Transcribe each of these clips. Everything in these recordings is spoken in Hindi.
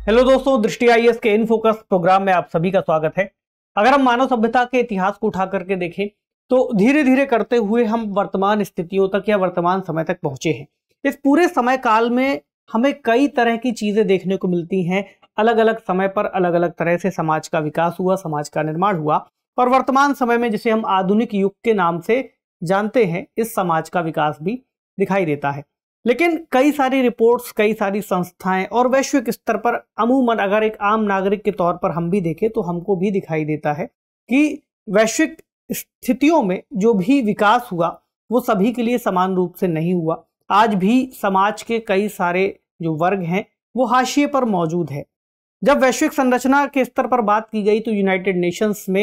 हेलो दोस्तों, दृष्टि आईएएस के इन फोकस प्रोग्राम में आप सभी का स्वागत है। अगर हम मानव सभ्यता के इतिहास को उठा करके देखें तो धीरे धीरे करते हुए हम वर्तमान स्थितियों तक या वर्तमान समय तक पहुंचे हैं। इस पूरे समय काल में हमें कई तरह की चीजें देखने को मिलती हैं। अलग अलग समय पर अलग अलग तरह से समाज का विकास हुआ, समाज का निर्माण हुआ और वर्तमान समय में जिसे हम आधुनिक युग के नाम से जानते हैं, इस समाज का विकास भी दिखाई देता है। लेकिन कई सारी रिपोर्ट्स, कई सारी संस्थाएं और वैश्विक स्तर पर अमूमन अगर एक आम नागरिक के तौर पर हम भी देखें तो हमको भी दिखाई देता है कि वैश्विक स्थितियों में जो भी विकास हुआ वो सभी के लिए समान रूप से नहीं हुआ। आज भी समाज के कई सारे जो वर्ग हैं वो हाशिए पर मौजूद है। जब वैश्विक संरचना के स्तर पर बात की गई तो यूनाइटेड नेशंस में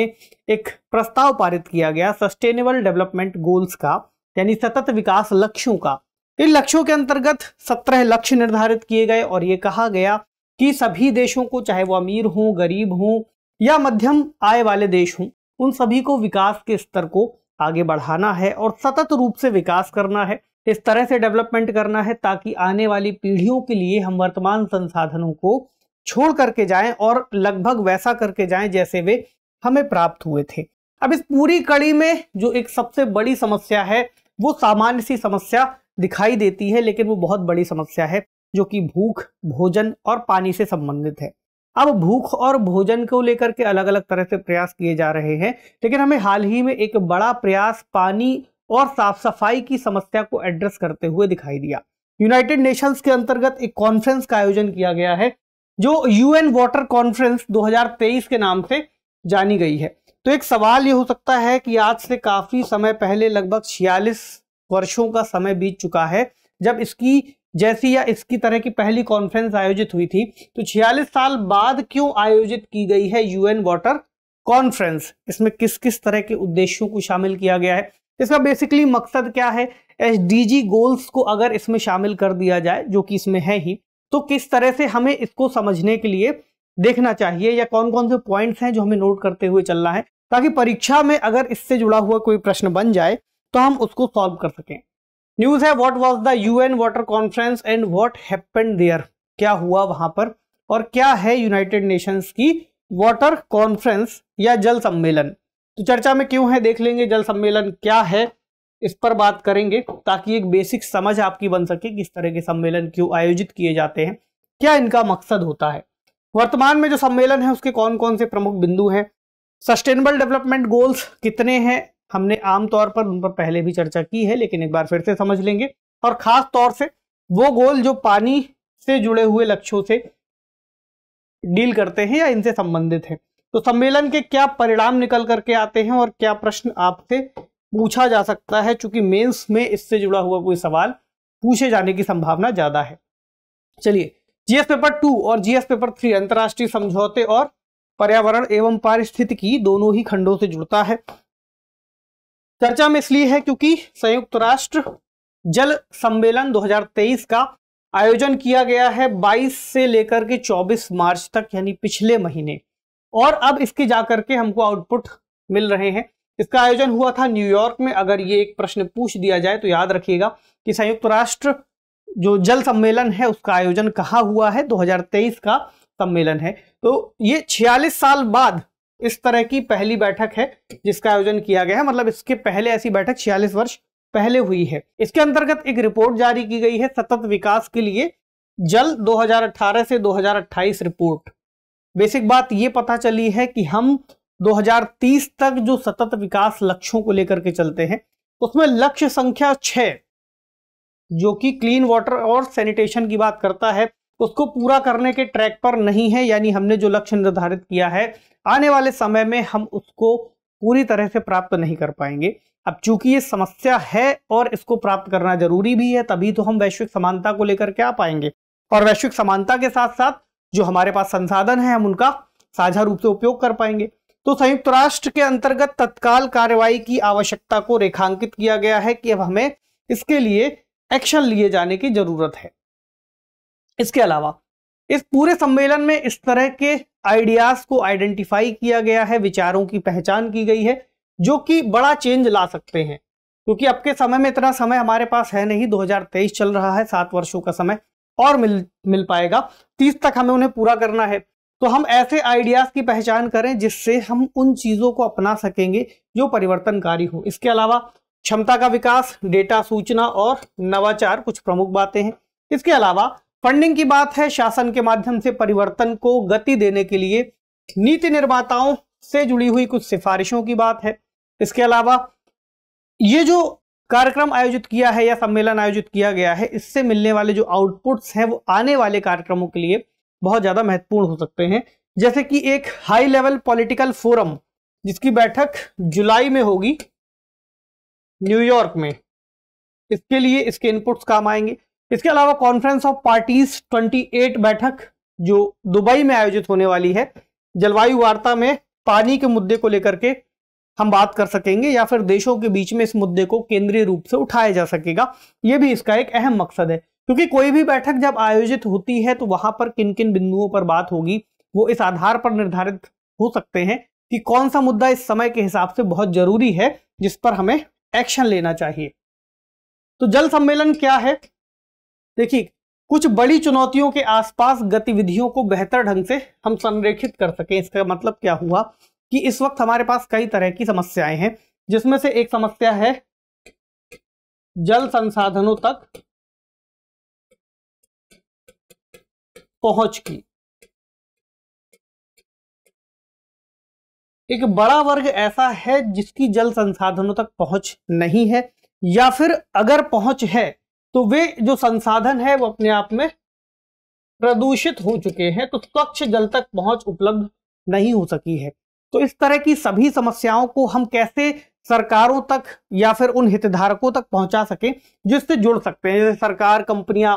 एक प्रस्ताव पारित किया गया सस्टेनेबल डेवलपमेंट गोल्स का, यानी सतत विकास लक्ष्यों का। इन लक्ष्यों के अंतर्गत 17 लक्ष्य निर्धारित किए गए और ये कहा गया कि सभी देशों को, चाहे वो अमीर हों, गरीब हों या मध्यम आय वाले देश हों, उन सभी को विकास के स्तर को आगे बढ़ाना है और सतत रूप से विकास करना है। इस तरह से डेवलपमेंट करना है ताकि आने वाली पीढ़ियों के लिए हम वर्तमान संसाधनों को छोड़ करके जाएं और लगभग वैसा करके जाएं जैसे वे हमें प्राप्त हुए थे। अब इस पूरी कड़ी में जो एक सबसे बड़ी समस्या है वो सामान्य सी समस्या दिखाई देती है, लेकिन वो बहुत बड़ी समस्या है जो कि भूख, भोजन और पानी से संबंधित है। अब भूख और भोजन को लेकर के अलग अलग तरह से प्रयास किए जा रहे हैं, लेकिन हमें हाल ही में एक बड़ा प्रयास पानी और साफ सफाई की समस्या को एड्रेस करते हुए दिखाई दिया। यूनाइटेड नेशंस के अंतर्गत एक कॉन्फ्रेंस का आयोजन किया गया है जो यूएन वाटर कॉन्फ्रेंस 2023 के नाम से जानी गई है। तो एक सवाल ये हो सकता है कि आज से काफी समय पहले, लगभग 46 वर्षों का समय बीत चुका है जब इसकी जैसी या इसकी तरह की पहली कॉन्फ्रेंस आयोजित हुई थी, तो 46 साल बाद क्यों आयोजित की गई है यूएन वाटर कॉन्फ्रेंस? इसमें किस किस तरह के उद्देश्यों को शामिल किया गया है? इसका बेसिकली मकसद क्या है? एसडीजी गोल्स को अगर इसमें शामिल कर दिया जाए, जो कि इसमें है ही, तो किस तरह से हमें इसको समझने के लिए देखना चाहिए या कौन कौन से पॉइंट्स हैं जो हमें नोट करते हुए चलना है, ताकि परीक्षा में अगर इससे जुड़ा हुआ कोई प्रश्न बन जाए तो हम उसको सॉल्व कर सकें। न्यूज है, what was the UN water conference and what happened there? क्या हुआ वहां पर और क्या है यूनाइटेड नेशंस की वाटर कॉन्फ्रेंस या जल सम्मेलन? तो चर्चा में क्यों है, देख लेंगे। जल सम्मेलन क्या है इस पर बात करेंगे ताकि एक बेसिक समझ आपकी बन सके कि इस तरह के सम्मेलन क्यों आयोजित किए जाते हैं, क्या इनका मकसद होता है। वर्तमान में जो सम्मेलन है उसके कौन कौन से प्रमुख बिंदु हैं, सस्टेनेबल डेवलपमेंट गोल्स कितने हैं, हमने आमतौर पर उन पर पहले भी चर्चा की है, लेकिन एक बार फिर से समझ लेंगे। और खास तौर से वो गोल जो पानी से जुड़े हुए लक्ष्यों से डील करते हैं या इनसे संबंधित है। तो सम्मेलन के क्या परिणाम निकल करके आते हैं और क्या प्रश्न आपसे पूछा जा सकता है, चूंकि मेंस में इससे जुड़ा हुआ कोई सवाल पूछे जाने की संभावना ज्यादा है। चलिए, जीएस पेपर 2 और जीएस पेपर 3 अंतरराष्ट्रीय समझौते और पर्यावरण एवं पारिस्थितिकी दोनों ही खंडों से जुड़ता है। चर्चा में इसलिए है क्योंकि संयुक्त राष्ट्र जल सम्मेलन 2023 का आयोजन किया गया है 22 से लेकर के 24 मार्च तक, यानी पिछले महीने, और अब इसके जाकर के हमको आउटपुट मिल रहे हैं। इसका आयोजन हुआ था न्यूयॉर्क में। अगर ये एक प्रश्न पूछ दिया जाए तो याद रखिएगा कि संयुक्त राष्ट्र जो जल सम्मेलन है उसका आयोजन कहाँ हुआ है, 2023 का सम्मेलन है। तो ये 46 साल बाद इस तरह की पहली बैठक है जिसका आयोजन किया गया है। मतलब इसके पहले ऐसी बैठक 46 वर्ष पहले हुई है। इसके अंतर्गत एक रिपोर्ट जारी की गई है, सतत विकास के लिए जल 2018 से 2028 रिपोर्ट। बेसिक बात ये पता चली है कि हम 2030 तक जो सतत विकास लक्ष्यों को लेकर के चलते हैं उसमें लक्ष्य संख्या 6 जो कि क्लीन वाटर और सैनिटेशन की बात करता है, उसको पूरा करने के ट्रैक पर नहीं है। यानी हमने जो लक्ष्य निर्धारित किया है आने वाले समय में हम उसको पूरी तरह से प्राप्त नहीं कर पाएंगे। अब चूंकि ये समस्या है और इसको प्राप्त करना जरूरी भी है, तभी तो हम वैश्विक समानता को लेकर के आ पाएंगे। और वैश्विक समानता के साथ साथ जो हमारे पास संसाधन है हम उनका साझा रूप से उपयोग कर पाएंगे। तो संयुक्त राष्ट्र के अंतर्गत तत्काल कार्रवाई की आवश्यकता को रेखांकित किया गया है कि अब हमें इसके लिए एक्शन लिए जाने की जरूरत है। इसके अलावा इस पूरे सम्मेलन में इस तरह के आइडियाज को आइडेंटिफाई किया गया है, विचारों की पहचान की गई है जो कि बड़ा चेंज ला सकते हैं। क्योंकि अब के समय में इतना समय हमारे पास है नहीं, 2023 चल रहा है, 7 वर्षों का समय। और मिल पाएगा। 30 तक हमें उन्हें पूरा करना है। तो हम ऐसे आइडियाज की पहचान करें जिससे हम उन चीजों को अपना सकेंगे जो परिवर्तनकारी हो। इसके अलावा क्षमता का विकास, डेटा, सूचना और नवाचार कुछ प्रमुख बातें हैं। इसके अलावा फंडिंग की बात है, शासन के माध्यम से परिवर्तन को गति देने के लिए नीति निर्माताओं से जुड़ी हुई कुछ सिफारिशों की बात है। इसके अलावा ये जो कार्यक्रम आयोजित किया है या सम्मेलन आयोजित किया गया है, इससे मिलने वाले जो आउटपुट्स हैं वो आने वाले कार्यक्रमों के लिए बहुत ज्यादा महत्वपूर्ण हो सकते हैं। जैसे कि एक हाई लेवल पॉलिटिकल फोरम जिसकी बैठक जुलाई में होगी न्यूयॉर्क में, इसके लिए इसके इनपुट्स काम आएंगे। इसके अलावा कॉन्फ्रेंस ऑफ पार्टीज 28 बैठक जो दुबई में आयोजित होने वाली है, जलवायु वार्ता में पानी के मुद्दे को लेकर के हम बात कर सकेंगे या फिर देशों के बीच में इस मुद्दे को केंद्रीय रूप से उठाया जा सकेगा। यह भी इसका एक अहम मकसद है, क्योंकि कोई भी बैठक जब आयोजित होती है तो वहां पर किन किन बिंदुओं पर बात होगी वो इस आधार पर निर्धारित हो सकते हैं कि कौन सा मुद्दा इस समय के हिसाब से बहुत जरूरी है जिस पर हमें एक्शन लेना चाहिए। तो जल सम्मेलन क्या है? देखिए, कुछ बड़ी चुनौतियों के आसपास गतिविधियों को बेहतर ढंग से हम संरेखित कर सकें। इसका मतलब क्या हुआ कि इस वक्त हमारे पास कई तरह की समस्याएं हैं, जिसमें से एक समस्या है जल संसाधनों तक पहुंच की। एक बड़ा वर्ग ऐसा है जिसकी जल संसाधनों तक पहुंच नहीं है, या फिर अगर पहुंच है तो वे जो संसाधन है वो अपने आप में प्रदूषित हो चुके हैं, तो स्वच्छ जल तक पहुंच उपलब्ध नहीं हो सकी है। तो इस तरह की सभी समस्याओं को हम कैसे सरकारों तक या फिर उन हितधारकों तक पहुंचा सकें जिससे जुड़ सकते हैं, जैसे सरकार, कंपनियां,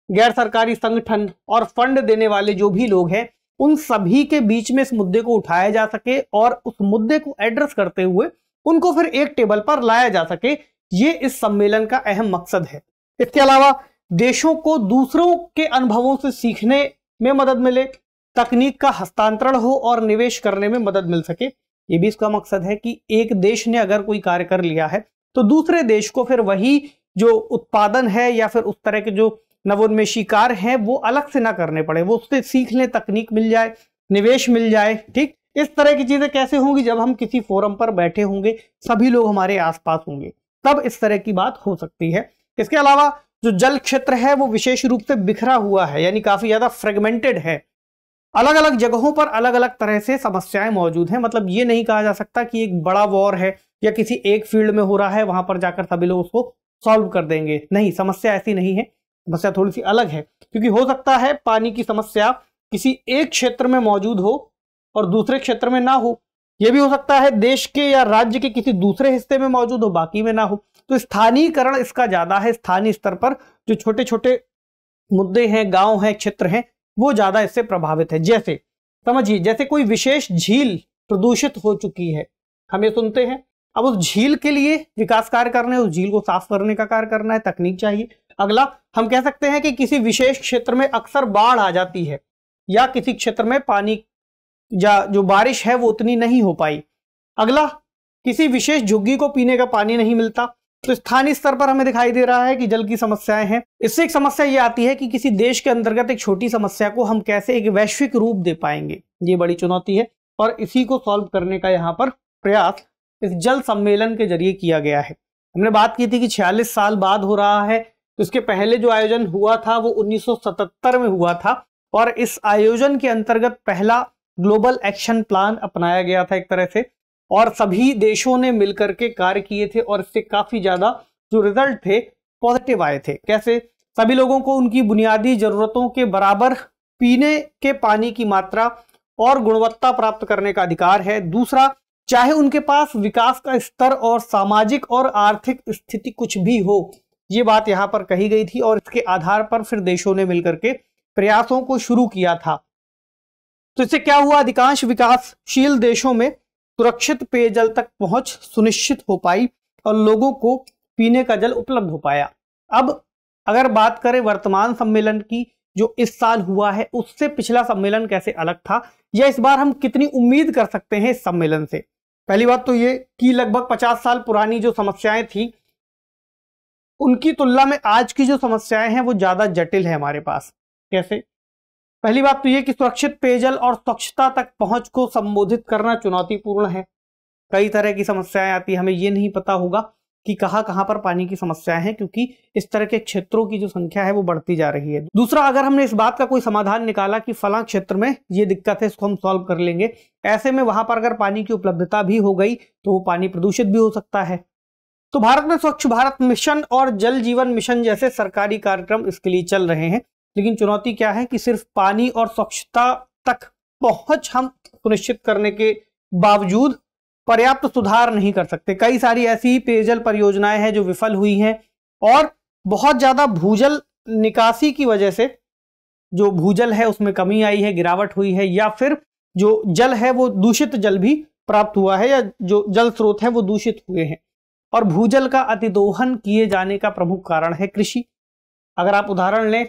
गैर सरकारी संगठन और फंड देने वाले जो भी लोग हैं, उन सभी के बीच में इस मुद्दे को उठाया जा सके और उस मुद्दे को एड्रेस करते हुए उनको फिर एक टेबल पर लाया जा सके। ये इस सम्मेलन का अहम मकसद है। इसके अलावा देशों को दूसरों के अनुभवों से सीखने में मदद मिले, तकनीक का हस्तांतरण हो और निवेश करने में मदद मिल सके। ये भी इसका मकसद है कि एक देश ने अगर कोई कार्य कर लिया है तो दूसरे देश को फिर वही जो उत्पादन है या फिर उस तरह के जो नवोन्मेषी कार्य हैं वो अलग से ना करने पड़े, वो उससे सीख लें, तकनीक मिल जाए, निवेश मिल जाए। ठीक, इस तरह की चीजें कैसे होंगी? जब हम किसी फोरम पर बैठे होंगे, सभी लोग हमारे आसपास होंगे, तब इस तरह की बात हो सकती है। इसके अलावा जो जल क्षेत्र है वो विशेष रूप से बिखरा हुआ है, यानी काफी ज्यादा फ्रेगमेंटेड है। अलग अलग जगहों पर अलग अलग तरह से समस्याएं मौजूद हैं। मतलब ये नहीं कहा जा सकता कि एक बड़ा वॉर है या किसी एक फील्ड में हो रहा है, वहां पर जाकर सभी लोग उसको सॉल्व कर देंगे। नहीं, समस्या ऐसी नहीं है, समस्या थोड़ी सी अलग है। क्योंकि हो सकता है पानी की समस्या किसी एक क्षेत्र में मौजूद हो और दूसरे क्षेत्र में ना हो। यह भी हो सकता है देश के या राज्य के किसी दूसरे हिस्से में मौजूद हो, बाकी में ना हो। तो स्थानीयकरण इसका ज्यादा है। स्थानीय स्तर पर जो छोटे छोटे मुद्दे हैं, गांव हैं, क्षेत्र हैं, वो ज्यादा इससे प्रभावित है। जैसे समझिए, जैसे कोई विशेष झील प्रदूषित हो चुकी है, हम ये सुनते हैं। अब उस झील के लिए विकास कार्य करने, उस झील को साफ करने का कार्य करना है, तकनीक चाहिए। अगला, हम कह सकते हैं कि किसी विशेष क्षेत्र में अक्सर बाढ़ आ जाती है या किसी क्षेत्र में पानी या जो बारिश है वो उतनी नहीं हो पाई। अगला, किसी विशेष झुग्गी को पीने का पानी नहीं मिलता। तो स्थानीय स्तर पर हमें दिखाई दे रहा है कि जल की समस्याएं हैं। इससे एक समस्या ये आती है कि किसी देश के अंतर्गत एक छोटी समस्या को हम कैसे एक वैश्विक रूप दे पाएंगे। ये बड़ी चुनौती है और इसी को सॉल्व करने का यहाँ पर प्रयास इस जल सम्मेलन के जरिए किया गया है। हमने बात की थी कि 46 साल बाद हो रहा है। तो इसके पहले जो आयोजन हुआ था वो 1977 में हुआ था और इस आयोजन के अंतर्गत पहला ग्लोबल एक्शन प्लान अपनाया गया था एक तरह से, और सभी देशों ने मिलकर के कार्य किए थे और इससे काफी ज्यादा जो रिजल्ट थे पॉजिटिव आए थे। कैसे? सभी लोगों को उनकी बुनियादी जरूरतों के बराबर पीने के पानी की मात्रा और गुणवत्ता प्राप्त करने का अधिकार है। दूसरा, चाहे उनके पास विकास का स्तर और सामाजिक और आर्थिक स्थिति कुछ भी हो, ये बात यहां पर कही गई थी और इसके आधार पर फिर देशों ने मिलकर के प्रयासों को शुरू किया था। तो इससे क्या हुआ? अधिकांश विकासशील देशों में सुरक्षित पेयजल तक पहुंच सुनिश्चित हो पाई और लोगों को पीने का जल उपलब्ध हो पाया। अब अगर बात करें वर्तमान सम्मेलन की जो इस साल हुआ है, उससे पिछला सम्मेलन कैसे अलग था या इस बार हम कितनी उम्मीद कर सकते हैं इस सम्मेलन से। पहली बात तो ये कि लगभग 50 साल पुरानी जो समस्याएं थी उनकी तुलना में आज की जो समस्याएं हैं वो ज्यादा जटिल है हमारे पास। कैसे? पहली बात तो ये कि सुरक्षित पेयजल और स्वच्छता तक पहुंच को संबोधित करना चुनौतीपूर्ण है। कई तरह की समस्याएं आती है, हमें ये नहीं पता होगा कि कहां कहां पर पानी की समस्याएं हैं, क्योंकि इस तरह के क्षेत्रों की जो संख्या है वो बढ़ती जा रही है। दूसरा, अगर हमने इस बात का कोई समाधान निकाला कि फलां क्षेत्र में ये दिक्कत है, इसको हम सॉल्व कर लेंगे, ऐसे में वहां पर अगर पानी की उपलब्धता भी हो गई तो वो पानी प्रदूषित भी हो सकता है। तो भारत में स्वच्छ भारत मिशन और जल जीवन मिशन जैसे सरकारी कार्यक्रम इसके लिए चल रहे हैं, लेकिन चुनौती क्या है कि सिर्फ पानी और स्वच्छता तक पहुंच हम सुनिश्चित करने के बावजूद पर्याप्त सुधार नहीं कर सकते। कई सारी ऐसी पेयजल परियोजनाएं हैं जो विफल हुई हैं, और बहुत ज्यादा भूजल निकासी की वजह से जो भूजल है उसमें कमी आई है, गिरावट हुई है, या फिर जो जल है वो दूषित जल भी प्राप्त हुआ है, या जो जल स्रोत है वो दूषित हुए हैं। और भूजल का अतिदोहन किए जाने का प्रमुख कारण है कृषि। अगर आप उदाहरण लें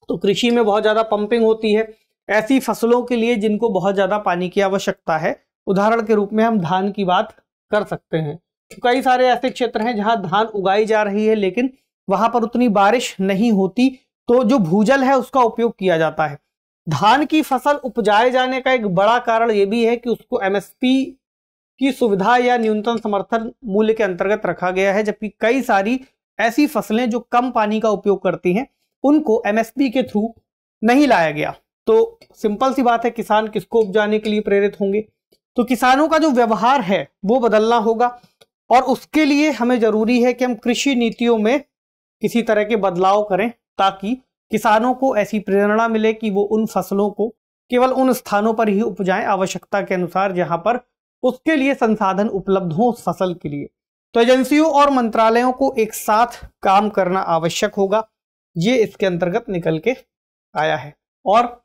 तो कृषि में बहुत ज्यादा पंपिंग होती है ऐसी फसलों के लिए जिनको बहुत ज्यादा पानी की आवश्यकता है। उदाहरण के रूप में हम धान की बात कर सकते हैं। तो कई सारे ऐसे क्षेत्र हैं जहां धान उगाई जा रही है लेकिन वहां पर उतनी बारिश नहीं होती, तो जो भूजल है उसका उपयोग किया जाता है। धान की फसल उपजाए जाने का एक बड़ा कारण यह भी है कि उसको एमएसपी की सुविधा या न्यूनतम समर्थन मूल्य के अंतर्गत रखा गया है, जबकि कई सारी ऐसी फसलें जो कम पानी का उपयोग करती हैं उनको एमएसपी के थ्रू नहीं लाया गया। तो सिंपल सी बात है, किसान किसको उपजाने के लिए प्रेरित होंगे? तो किसानों का जो व्यवहार है वो बदलना होगा, और उसके लिए हमें जरूरी है कि हम कृषि नीतियों में किसी तरह के बदलाव करें, ताकि किसानों को ऐसी प्रेरणा मिले कि वो उन फसलों को केवल उन स्थानों पर ही उपजाएं आवश्यकता के अनुसार जहां पर उसके लिए संसाधन उपलब्ध हो उस फसल के लिए। तो एजेंसियों और मंत्रालयों को एक साथ काम करना आवश्यक होगा, ये इसके अंतर्गत निकल के आया है। और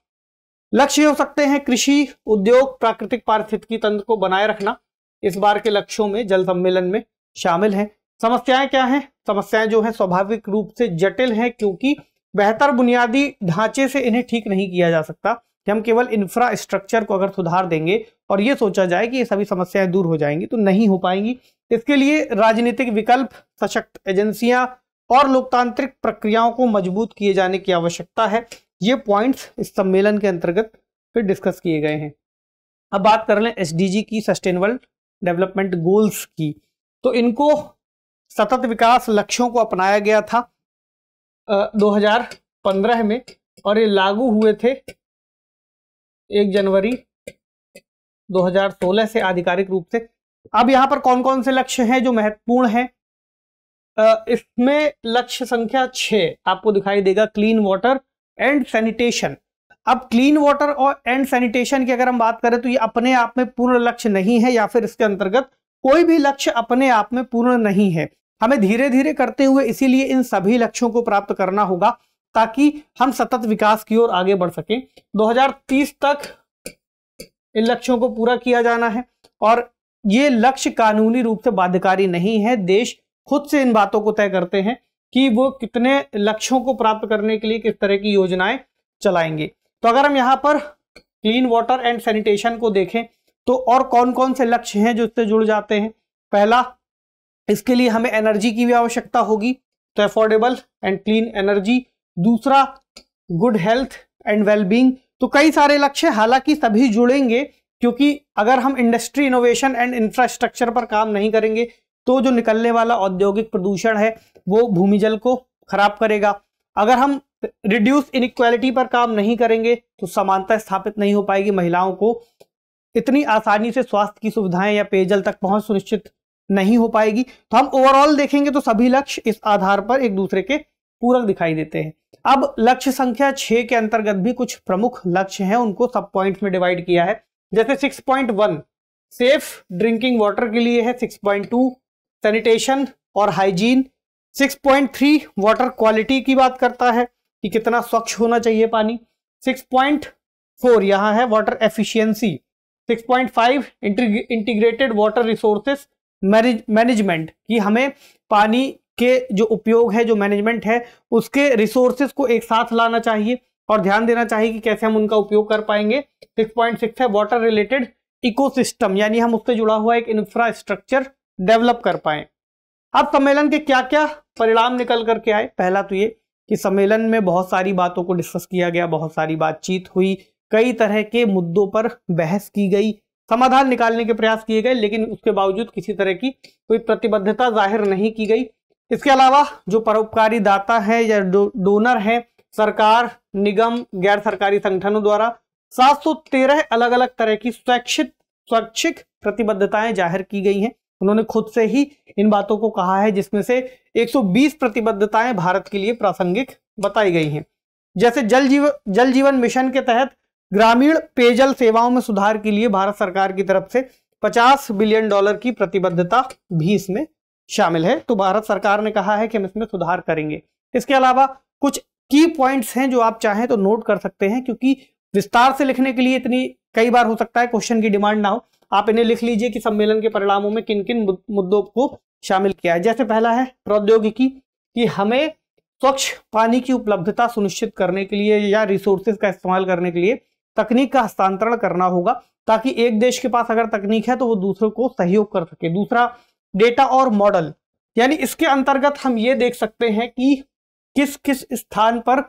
लक्ष्य हो सकते हैं कृषि, उद्योग, प्राकृतिक पारिस्थितिकी तंत्र को बनाए रखना। इस बार के लक्ष्यों में जल सम्मेलन में शामिल हैं। समस्याएं क्या हैं? समस्याएं जो है स्वाभाविक रूप से जटिल हैं, क्योंकि बेहतर बुनियादी ढांचे से इन्हें ठीक नहीं किया जा सकता कि हम केवल इंफ्रास्ट्रक्चर को अगर सुधार देंगे और ये सोचा जाए कि ये सभी समस्याएं दूर हो जाएंगी, तो नहीं हो पाएंगी। इसके लिए राजनीतिक विकल्प, सशक्त एजेंसियां और लोकतांत्रिक प्रक्रियाओं को मजबूत किए जाने की आवश्यकता है। ये पॉइंट्स इस सम्मेलन के अंतर्गत फिर डिस्कस किए गए हैं। अब बात कर लें एसडीजी की, सस्टेनेबल डेवलपमेंट गोल्स की। तो इनको सतत विकास लक्ष्यों को अपनाया गया था 2015 में, और ये लागू हुए थे 1 जनवरी 2016 से आधिकारिक रूप से। अब यहाँ पर कौन कौन से लक्ष्य हैं जो महत्वपूर्ण हैं? इसमें लक्ष्य संख्या 6 आपको दिखाई देगा, क्लीन वाटर एंड सैनिटेशन। अब क्लीन वाटर और एंड सैनिटेशन की अगर हम बात करें तो ये अपने आप में पूर्ण लक्ष्य नहीं है, या फिर इसके अंतर्गत कोई भी लक्ष्य अपने आप में पूर्ण नहीं है। हमें धीरे धीरे करते हुए इसीलिए इन सभी लक्ष्यों को प्राप्त करना होगा, ताकि हम सतत विकास की ओर आगे बढ़ सकें। 2030 तक इन लक्ष्यों को पूरा किया जाना है, और ये लक्ष्य कानूनी रूप से बाध्यकारी नहीं है। देश खुद से इन बातों को तय करते हैं कि वो कितने लक्ष्यों को प्राप्त करने के लिए किस तरह की योजनाएं चलाएंगे। तो अगर हम यहाँ पर क्लीन वाटर एंड सैनिटेशन को देखें तो और कौन कौन से लक्ष्य हैं जो इससे जुड़ जाते हैं? पहला, इसके लिए हमें एनर्जी की भी आवश्यकता होगी, तो अफोर्डेबल एंड क्लीन एनर्जी। दूसरा, गुड हेल्थ एंड वेलबींग। तो कई सारे लक्ष्य, हालांकि सभी जुड़ेंगे, क्योंकि अगर हम इंडस्ट्री, इनोवेशन एंड इंफ्रास्ट्रक्चर पर काम नहीं करेंगे तो जो निकलने वाला औद्योगिक प्रदूषण है वो भूमि जल को खराब करेगा। अगर हम रिड्यूस इनइक्वालिटी पर काम नहीं करेंगे तो समानता स्थापित नहीं हो पाएगी, महिलाओं को इतनी आसानी से स्वास्थ्य की सुविधाएं या पेयजल तक पहुंच सुनिश्चित नहीं हो पाएगी। तो हम ओवरऑल देखेंगे तो सभी लक्ष्य इस आधार पर एक दूसरे के पूरक दिखाई देते हैं। अब लक्ष्य संख्या 6 के अंतर्गत भी कुछ प्रमुख लक्ष्य हैं, उनको सब पॉइंट्स में डिवाइड किया है। जैसे 6.1 सेफ ड्रिंकिंग वाटर के लिए है, 6.2 सैनिटेशन और हाइजीन, 6.3 वाटर क्वालिटी की बात करता है कि कितना स्वच्छ होना चाहिए पानी, 6.4 यहाँ है water efficiency, 6.5 integrated water resources management, कि हमें पानी के जो उपयोग है, जो मैनेजमेंट है, उसके रिसोर्सेस को एक साथ लाना चाहिए और ध्यान देना चाहिए कि कैसे हम उनका उपयोग कर पाएंगे। 6.6 है वाटर रिलेटेड इकोसिस्टम, यानी हम उससे जुड़ा हुआ एक इंफ्रास्ट्रक्चर डेवलप कर पाए। अब सम्मेलन के क्या क्या परिणाम निकल करके आए। पहला तो ये कि सम्मेलन में बहुत सारी बातों को डिस्कस किया गया, बहुत सारी बातचीत हुई, कई तरह के मुद्दों पर बहस की गई, समाधान निकालने के प्रयास किए गए, लेकिन उसके बावजूद किसी तरह की कोई प्रतिबद्धता जाहिर नहीं की गई। इसके अलावा जो परोपकारी दाता है या डोनर है, सरकार, निगम, गैर सरकारी संगठनों द्वारा 713 अलग अलग तरह की स्वैच्छिक प्रतिबद्धताएं जाहिर की गई हैं। उन्होंने खुद से ही इन बातों को कहा है, जिसमें से 120 प्रतिबद्धताएं भारत के लिए प्रासंगिक बताई गई हैं। जैसे जल जीवन मिशन के तहत ग्रामीण पेयजल सेवाओं में सुधार के लिए भारत सरकार की तरफ से $50 बिलियन की प्रतिबद्धता भी इसमें शामिल है। तो भारत सरकार ने कहा है कि हम इसमें सुधार करेंगे। इसके अलावा कुछ की पॉइंट्स हैं जो आप चाहें तो नोट कर सकते हैं, क्योंकि विस्तार से लिखने के लिए इतनी कई बार हो सकता है क्वेश्चन की डिमांड ना हो। आप इन्हें लिख लीजिए कि सम्मेलन के परिणामों में किन किन मुद्दों को शामिल किया है। जैसे पहला है प्रौद्योगिकी, कि हमें स्वच्छ पानी की उपलब्धता सुनिश्चित करने के लिए या रिसोर्सेज का इस्तेमाल करने के लिए तकनीक का हस्तांतरण करना होगा, ताकि एक देश के पास अगर तकनीक है तो वो दूसरों को सहयोग कर सके। दूसरा, डेटा और मॉडल, यानी इसके अंतर्गत हम ये देख सकते हैं कि किस किस स्थान पर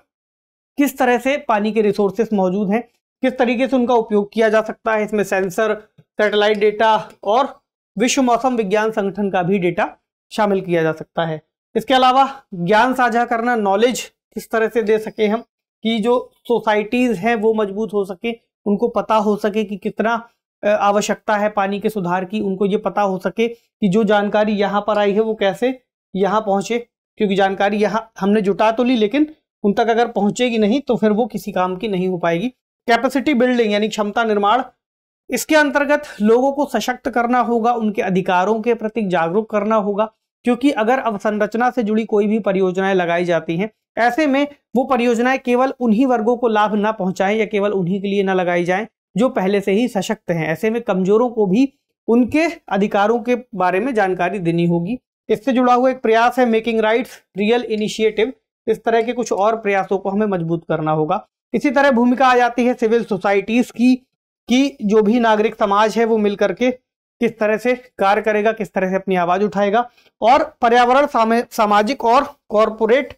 किस तरह से पानी के रिसोर्सेस मौजूद हैं, किस तरीके से उनका उपयोग किया जा सकता है। इसमें सेंसर, सैटेलाइट डेटा और विश्व मौसम विज्ञान संगठन का भी डेटा शामिल किया जा सकता है। इसके अलावा ज्ञान साझा करना, नॉलेज किस तरह से दे सके हम कि जो सोसाइटीज हैं वो मजबूत हो सके, उनको पता हो सके कि कितना आवश्यकता है पानी के सुधार की, उनको ये पता हो सके कि जो जानकारी यहाँ पर आई है वो कैसे यहाँ पहुंचे, क्योंकि जानकारी यहाँ हमने जुटा तो ली लेकिन उन तक अगर पहुंचेगी नहीं तो फिर वो किसी काम की नहीं हो पाएगी। कैपेसिटी बिल्डिंग यानी क्षमता निर्माण, इसके अंतर्गत लोगों को सशक्त करना होगा, उनके अधिकारों के प्रति जागरूक करना होगा, क्योंकि अगर अवसंरचना से जुड़ी कोई भी परियोजनाएं लगाई जाती हैं, ऐसे में वो परियोजनाएं केवल उन्हीं वर्गों को लाभ ना पहुंचाएं या केवल उन्हीं के लिए ना लगाई जाएं जो पहले से ही सशक्त हैं। ऐसे में कमजोरों को भी उनके अधिकारों के बारे में जानकारी देनी होगी। इससे जुड़ा हुआ एक प्रयास है मेकिंग राइट्स रियल इनिशिएटिव। इस तरह के कुछ और प्रयासों को हमें मजबूत करना होगा। इसी तरह भूमिका आ जाती है सिविल सोसाइटीज की जो भी नागरिक समाज है वो मिलकर के किस तरह से कार्य करेगा, किस तरह से अपनी आवाज उठाएगा। और पर्यावरण, सामाजिक और कॉरपोरेट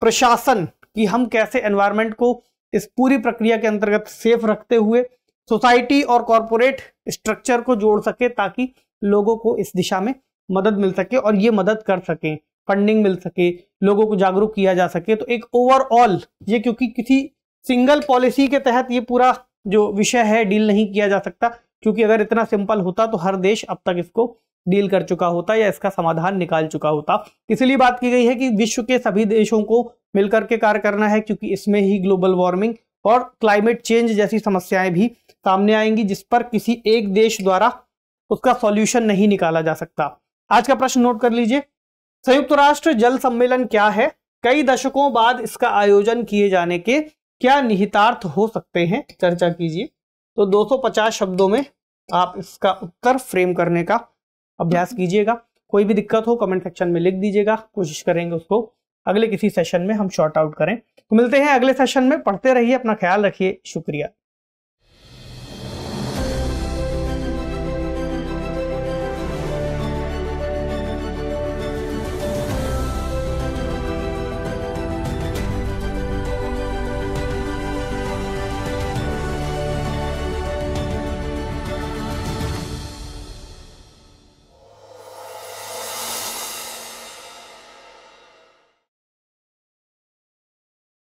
प्रशासन कि हम कैसे एनवायरनमेंट को इस पूरी प्रक्रिया के अंतर्गत सेफ रखते हुए सोसाइटी और कॉरपोरेट स्ट्रक्चर को जोड़ सके, ताकि लोगों को इस दिशा में मदद मिल सके और ये मदद कर सके, फंडिंग मिल सके, लोगों को जागरूक किया जा सके। तो एक ओवरऑल ये, क्योंकि किसी सिंगल पॉलिसी के तहत ये पूरा जो विषय है डील नहीं किया जा सकता, क्योंकि अगर इतना सिंपल होता तो हर देश अब तक इसको डील कर चुका होता या इसका समाधान निकाल चुका होता। इसलिए बात की गई है कि विश्व के सभी देशों को मिलकर के कार्य करना है, क्योंकि इसमें ही ग्लोबल वार्मिंग और क्लाइमेट चेंज जैसी समस्याएं भी सामने आएंगी, जिस पर किसी एक देश द्वारा उसका सॉल्यूशन नहीं निकाला जा सकता। आज का प्रश्न नोट कर लीजिए, संयुक्त राष्ट्र जल सम्मेलन क्या है? कई दशकों बाद इसका आयोजन किए जाने के क्या निहितार्थ हो सकते हैं? चर्चा कीजिए। तो 250 शब्दों में आप इसका उत्तर फ्रेम करने का अभ्यास कीजिएगा। कोई भी दिक्कत हो कमेंट सेक्शन में लिख दीजिएगा, कोशिश करेंगे उसको अगले किसी सेशन में हम शॉर्ट आउट करें। तो मिलते हैं अगले सेशन में। पढ़ते रहिए, अपना ख्याल रखिए, शुक्रिया।